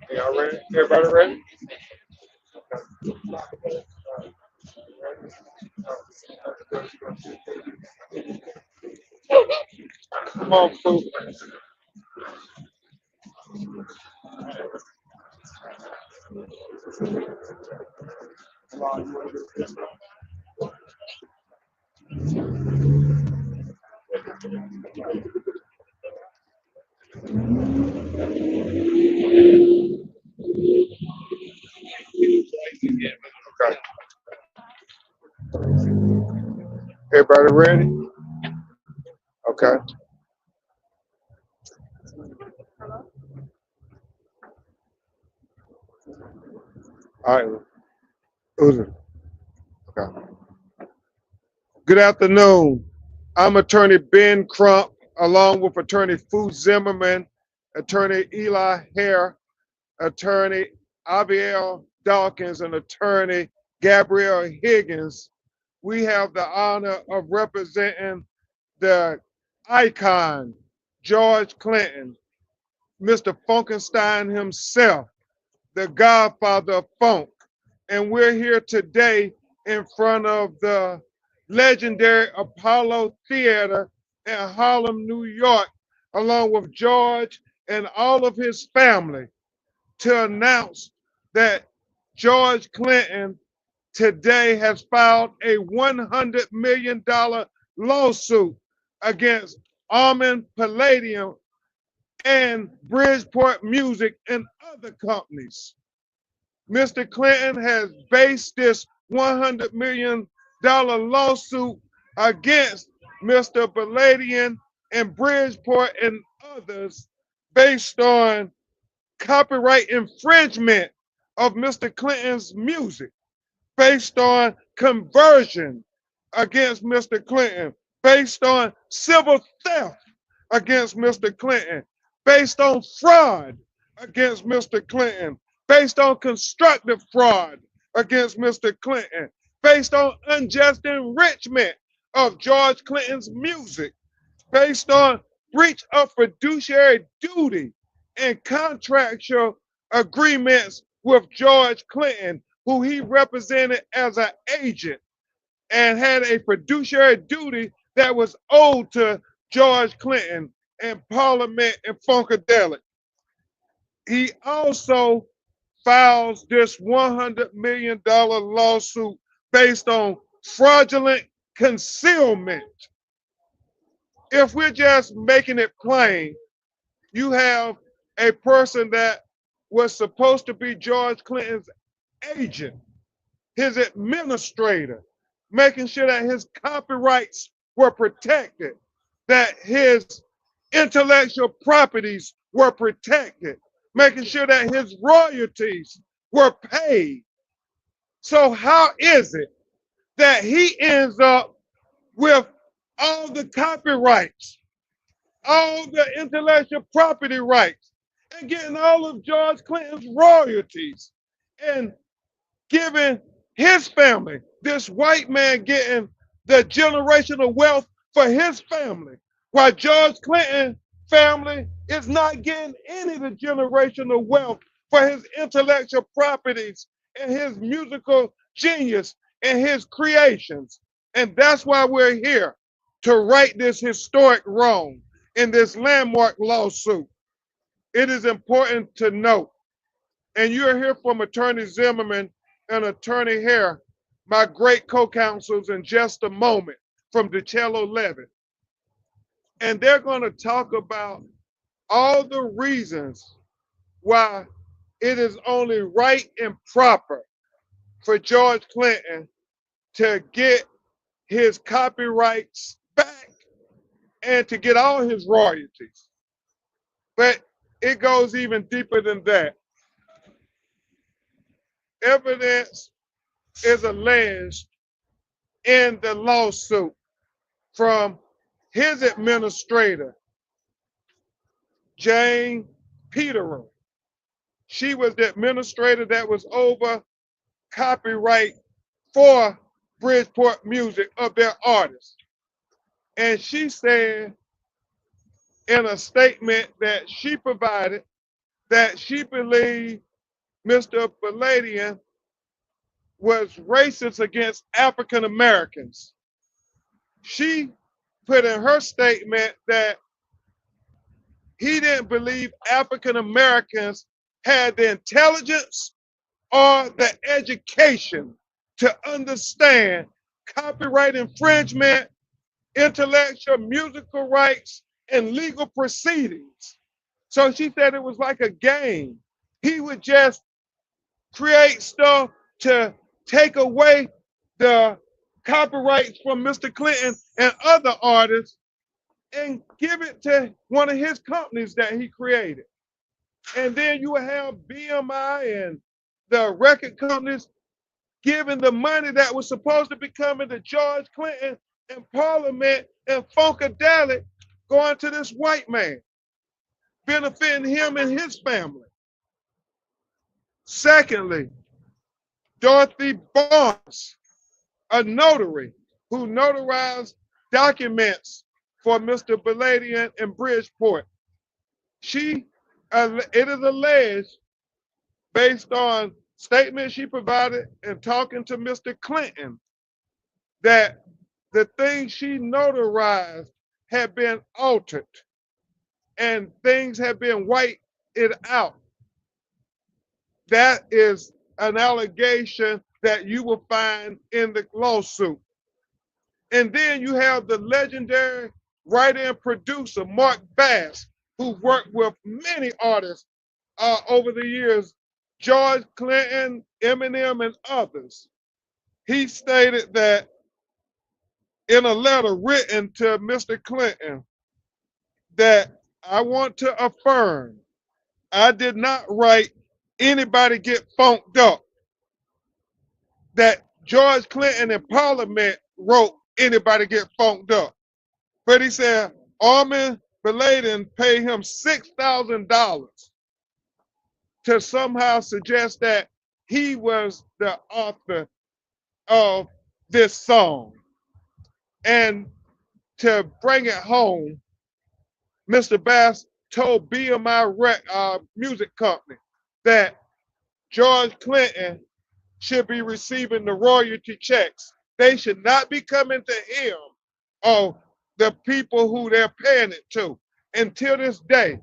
Y'all ready? Everybody ready? Come on, fool. Okay. Everybody ready? Okay. All right. Who's it? Okay. Good afternoon. I'm attorney Ben Crump, along with attorney Fu Zimmerman, attorney Eli Hare, attorney Abiel Dawkins, and attorney Gabrielle Higgins. We have the honor of representing the icon, George Clinton, Mr. Funkenstein himself, the godfather of funk. And we're here today in front of the legendary Apollo Theater in Harlem, New York, along with George and all of his family, to announce that George Clinton today has filed a $100 million lawsuit against Armen Boladian and Bridgeport Music and other companies. Mr. Clinton has based this $100 million lawsuit against Mr. Boladian and Bridgeport and others based on copyright infringement of Mr. Clinton's music, based on conversion against Mr. Clinton, based on civil theft against Mr. Clinton, based on fraud against Mr. Clinton, based on constructive fraud against Mr. Clinton, based on unjust enrichment of George Clinton's music, based on breach of fiduciary duty and contractual agreements with George Clinton, who he represented as an agent and had a fiduciary duty that was owed to George Clinton and Parliament and Funkadelic. He also files this $100 million lawsuit based on fraudulent concealment. If we're just making it plain, you have a person that was supposed to be George Clinton's agent, his administrator, making sure that his copyrights were protected, that his intellectual properties were protected, making sure that his royalties were paid. So how is it that he ends up with all the copyrights, all the intellectual property rights, and getting all of George Clinton's royalties and giving his family, this white man getting the generational wealth for his family, while George Clinton family is not getting any of the generational wealth for his intellectual properties and his musical genius and his creations. And that's why we're here, to right this historic wrong in this landmark lawsuit. It is important to note, and you'll hear from Attorney Zimmerman and Attorney Hare, my great co-counsels, in just a moment from DiCello Levitt. And they're going to talk about all the reasons why it is only right and proper for George Clinton to get his copyrights back and to get all his royalties. But it goes even deeper than that. evidence is alleged in the lawsuit from his administrator, Jane Peterum. She was the administrator that was over copyright for Bridgeport Music of their artists. And she said in a statement that she provided that she believed Mr. Boladian was racist against African Americans. She put in her statement that he didn't believe African Americans had the intelligence or the education to understand copyright infringement, intellectual musical rights, and legal proceedings. So she said it was like a game. He would just create stuff to take away the copyrights from Mr. Clinton and other artists and give it to one of his companies that he created. And then you have BMI and the record companies giving the money that was supposed to be coming to George Clinton and Parliament and Funkadelic going to this white man, benefiting him and his family. Secondly, Dorothy Barnes, a notary who notarized documents for Mr. Boladian in Bridgeport. It is alleged, based on statements she provided and talking to Mr. Clinton, that the things she notarized had been altered and things have been whited out. That is an allegation that you will find in the lawsuit. And then you have the legendary writer and producer, Mark Bass, who worked with many artists over the years, George Clinton, Eminem, and others. He stated that in a letter written to Mr. Clinton that I want to affirm I did not write anybody get funked up. That George Clinton in Parliament wrote anybody get funked up. But he said Armen Boladian paid him $6,000 to somehow suggest that he was the author of this song. And to bring it home, Mr. Bass told BMI Music Company that George Clinton should be receiving the royalty checks. They should not be coming to him or the people who they're paying it to. Until this day,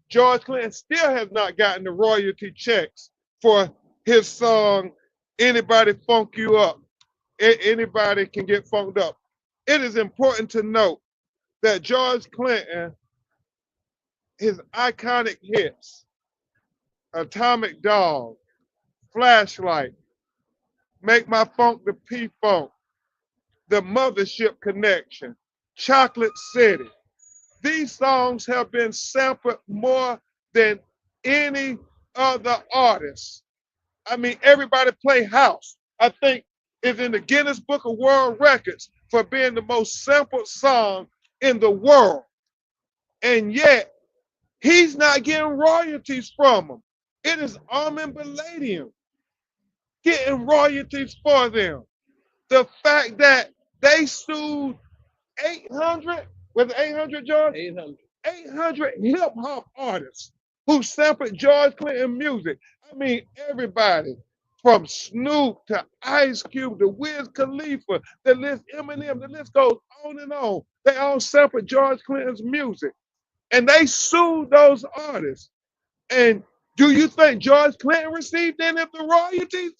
George Clinton still has not gotten the royalty checks for his song, Anybody Funk You Up. Anybody can get funked up. It is important to note that George Clinton, his iconic hits, Atomic Dog, Flashlight, Make My Funk the P-Funk, The Mothership Connection, Chocolate City. These songs have been sampled more than any other artist. I mean, Everybody Play House, I think, is in the Guinness Book of World Records for being the most sampled song in the world. And yet, he's not getting royalties from them. It is Armen Boladian getting royalties for them. The fact that they sued 800, was it 800, George? 800. 800 hip hop artists who sampled George Clinton music. I mean, everybody from Snoop to Ice Cube to Wiz Khalifa, the list, Eminem, the list goes on and on. They all sampled George Clinton's music. And they sued those artists. And do you think George Clinton received any of the royalties?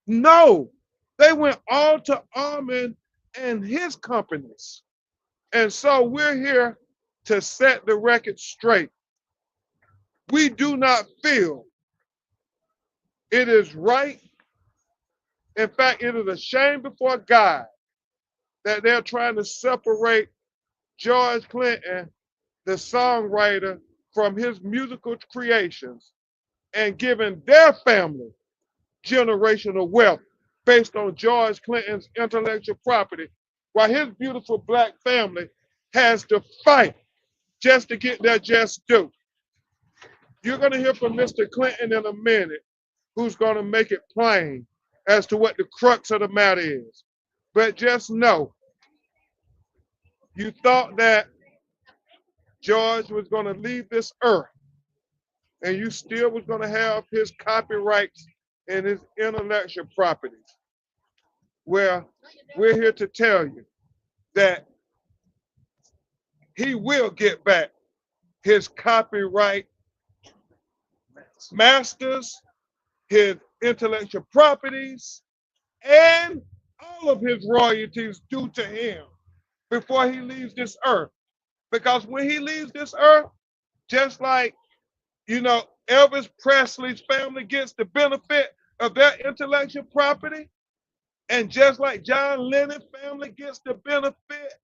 No. They went all to Armen and his companies. And so we're here to set the record straight. We do not feel it is right. In fact, it is a shame before God that they're trying to separate George Clinton, the songwriter, from his musical creations and giving their family generational wealth based on George Clinton's intellectual property, while his beautiful black family has to fight just to get their just due. You're going to hear from Mr. Clinton in a minute, who's going to make it plain as to what the crux of the matter is. But just know, you thought that George was going to leave this earth and you still was going to have his copyrights and his intellectual properties. Well, we're here to tell you that he will get back his copyright masters, his intellectual properties, and all of his royalties due to him before he leaves this earth. Because when he leaves this earth, just like, Elvis Presley's family gets the benefit of their intellectual property, and just like John Lennon's family gets the benefit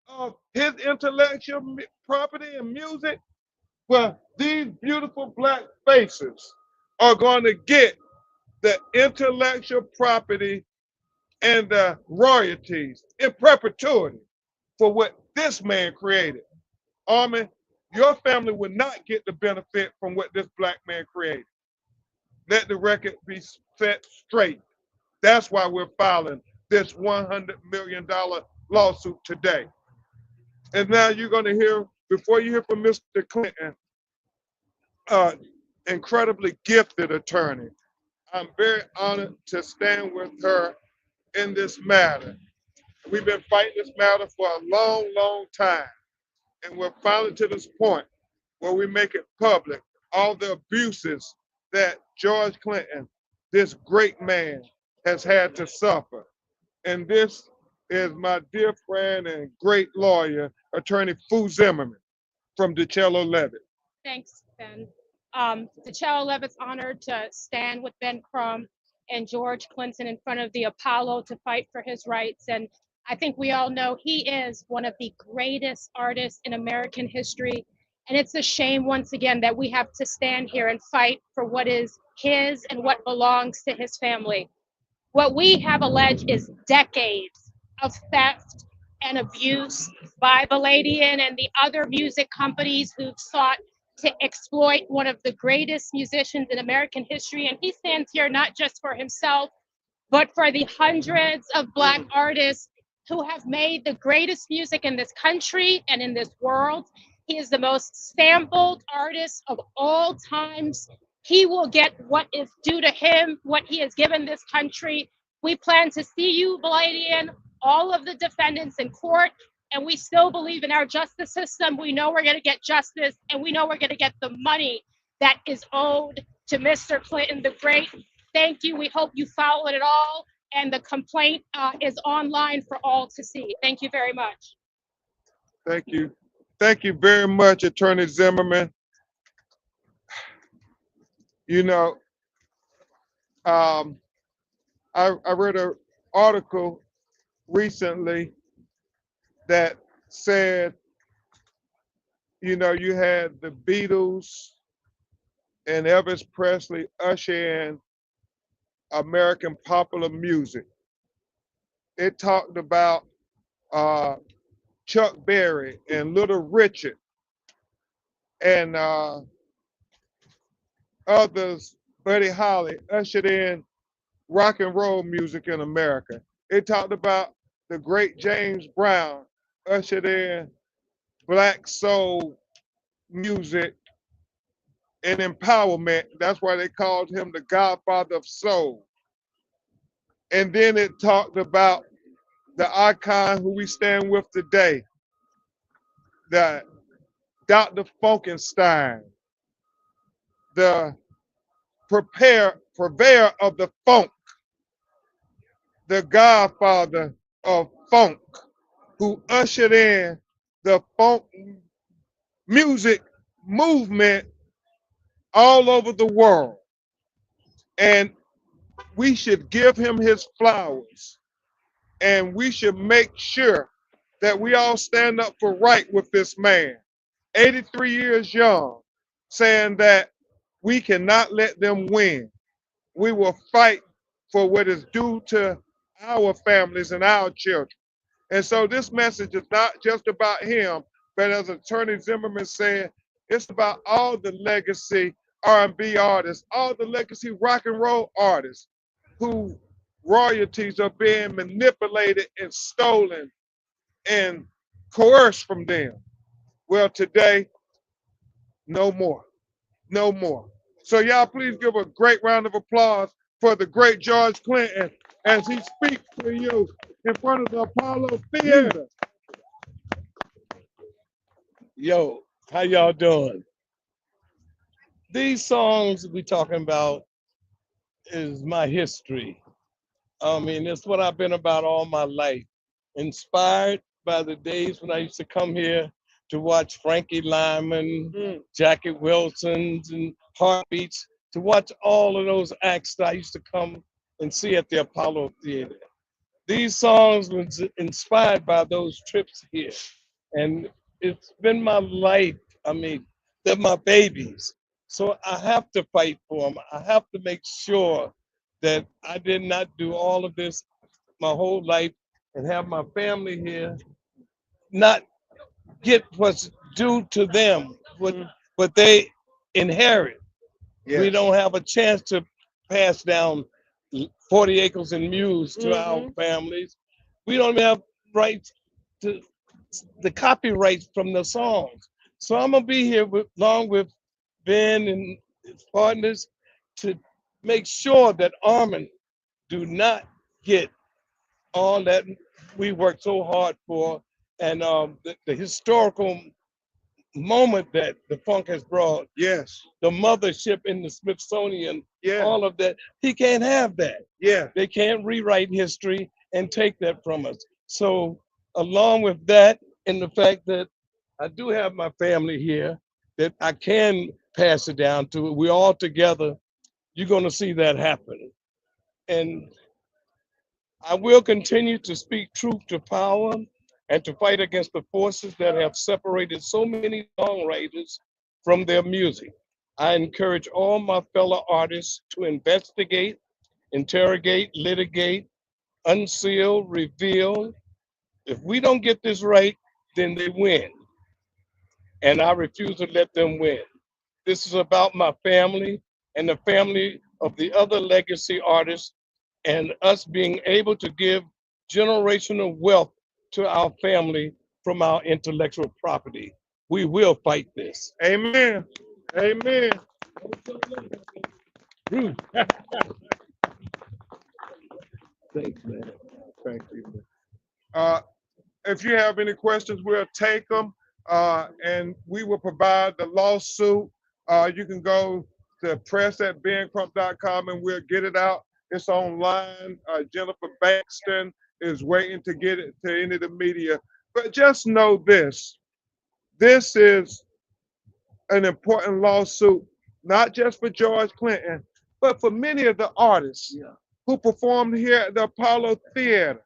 of his intellectual property and music, well, these beautiful black faces are going to get the intellectual property and the royalties in perpetuity for what this man created. Armen, your family will not get the benefit from what this black man created. Let the record be set straight. That's why we're filing this $100 million lawsuit today. And now you're going to hear, before you hear from Mr. Clinton, incredibly gifted attorney. I'm very honored to stand with her in this matter. We've been fighting this matter for a long, long time. And we're finally to this point where we make it public, all the abuses that George Clinton, this great man, has had to suffer. And this is my dear friend and great lawyer, attorney Fu Zimmerman from DiCello Levitt. Thanks, Ben. DiCello Levitt's honored to stand with Ben Crump and George Clinton in front of the Apollo to fight for his rights. And I think we all know he is one of the greatest artists in American history. And it's a shame, once again, that we have to stand here and fight for what is his and what belongs to his family. What we have alleged is decades of theft and abuse by Boladian and the other music companies who've sought to exploit one of the greatest musicians in American history. And he stands here not just for himself, but for the hundreds of Black artists who have made the greatest music in this country and in this world. He is the most sampled artist of all times. He will get what is due to him, what he has given this country. We plan to see you, Boladian, all of the defendants in court, and we still believe in our justice system. We know we're going to get justice, and we know we're going to get the money that is owed to Mr. Clinton the Great. Thank you. We hope you followed it all, and the complaint is online for all to see. Thank you very much. Thank you. Thank you very much, Attorney Zimmerman. I read an article recently that said, you had the Beatles and Elvis Presley usher in American popular music. It talked about Chuck Berry and Little Richard and others, Buddy Holly, ushered in rock and roll music in America. It talked about the great James Brown ushered in Black soul music and empowerment. That's why they called him the Godfather of Soul. And then it talked about the icon who we stand with today, the Dr. Funkenstein, the purveyor of the funk, the godfather of funk, who ushered in the funk music movement all over the world. And we should give him his flowers. And we should make sure that we all stand up for right with this man, 83 years young, saying that we cannot let them win. We will fight for what is due to our families and our children. And so this message is not just about him, but as Attorney Zimmerman said, it's about all the legacy R&B artists, all the legacy rock and roll artists who royalties are being manipulated and stolen and coerced from them. Well, today, no more. No more. So y'all please give a great round of applause for the great George Clinton as he speaks to you in front of the Apollo Theater. Yo, how y'all doing? These songs we talking about is my history. I mean, it's what I've been about all my life. Inspired by the days when I used to come here to watch Frankie Lyman, Jackie Wilson's, and Heartbeats, to watch all of those acts that I used to come and see at the Apollo Theater. These songs was inspired by those trips here. And it's been my life. I mean, they're my babies. So I have to fight for them. I have to make sure that I did not do all of this my whole life and have my family here not get what's due to them, what they inherit. Yes. We don't have a chance to pass down 40 acres and mules to our families. We don't have rights to the copyrights from the songs. So I'm gonna be here along with Ben and his partners to make sure that Armen do not get all that we worked so hard for, and the historical moment that the funk has brought. Yes. The mothership in the Smithsonian, Yeah. all of that. He can't have that. Yeah. They can't rewrite history and take that from us. So along with that, and the fact that I do have my family here, that I can pass it down to, we all together, you're gonna see that happen. And I will continue to speak truth to power and to fight against the forces that have separated so many songwriters from their music. I encourage all my fellow artists to investigate, interrogate, litigate, unseal, reveal. If we don't get this right, then they win. And I refuse to let them win. This is about my family and the family of the other legacy artists and us being able to give generational wealth to our family from our intellectual property. We will fight this. Amen. Amen. Thanks, man. Thank you. If you have any questions, we'll take them, and we will provide the lawsuit. You can go to press@bencrump.com and we'll get it out. It's online. Jennifer Bankston is waiting to get it to any of the media. But just know this. This is an important lawsuit, not just for George Clinton, but for many of the artists who performed here at the Apollo Theater.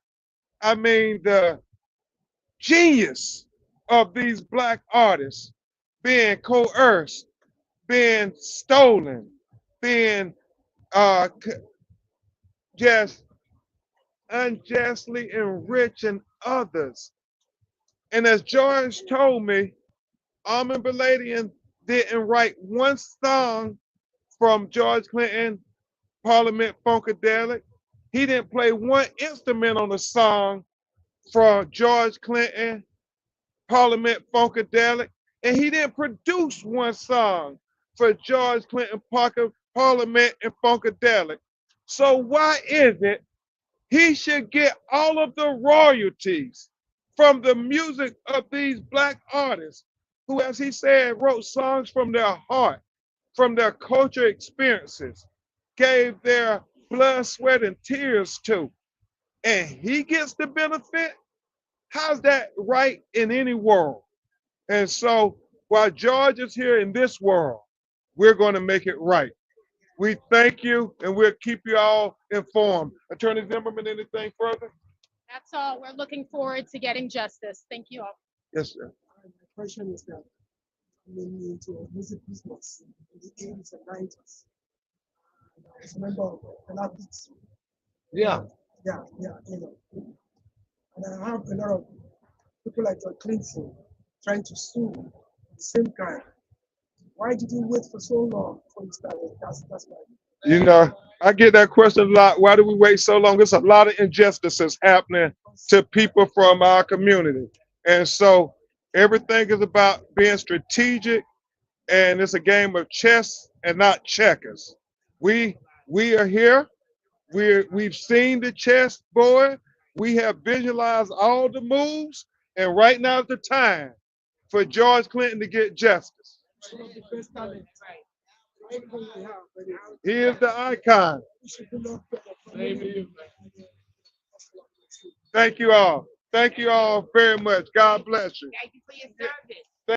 I mean, the genius of these Black artists being coerced, being stolen, being just unjustly enriching others. And as George told me, Armen Boladian didn't write one song from George Clinton Parliament Funkadelic. He didn't play one instrument on a song from George Clinton Parliament Funkadelic. And he didn't produce one song for George Clinton Parliament and Funkadelic. So why is it he should get all of the royalties from the music of these Black artists who, as he said, wrote songs from their heart, from their culture experiences, gave their blood, sweat, and tears to, and he gets the benefit? How's that right in any world? And so while George is here in this world, we're going to make it right. We thank you, and we'll keep you all informed. Attorney Zimmerman, anything further? That's all. We're looking forward to getting justice. Thank you all. Yes, sir. My question is that I'm into music business in the 80s and 90s. as a member of the Lapids. Yeah. Yeah, And I have a lot of people like George Clinton trying to sue the same guy. Why did you wait for so long before you started? That's my. You know, I get that question a lot. Why do we wait so long? There's a lot of injustices happening to people from our community. And so everything is about being strategic, and it's a game of chess and not checkers. We we are here. We've seen the chessboard. We have visualized all the moves, and right now is the time for George Clinton to get justice. One of the best talents. Icon we have, but He is the icon. we should do not better for Same him. to you. Thank you all. Thank you all very much. God bless you. Thank you for your service.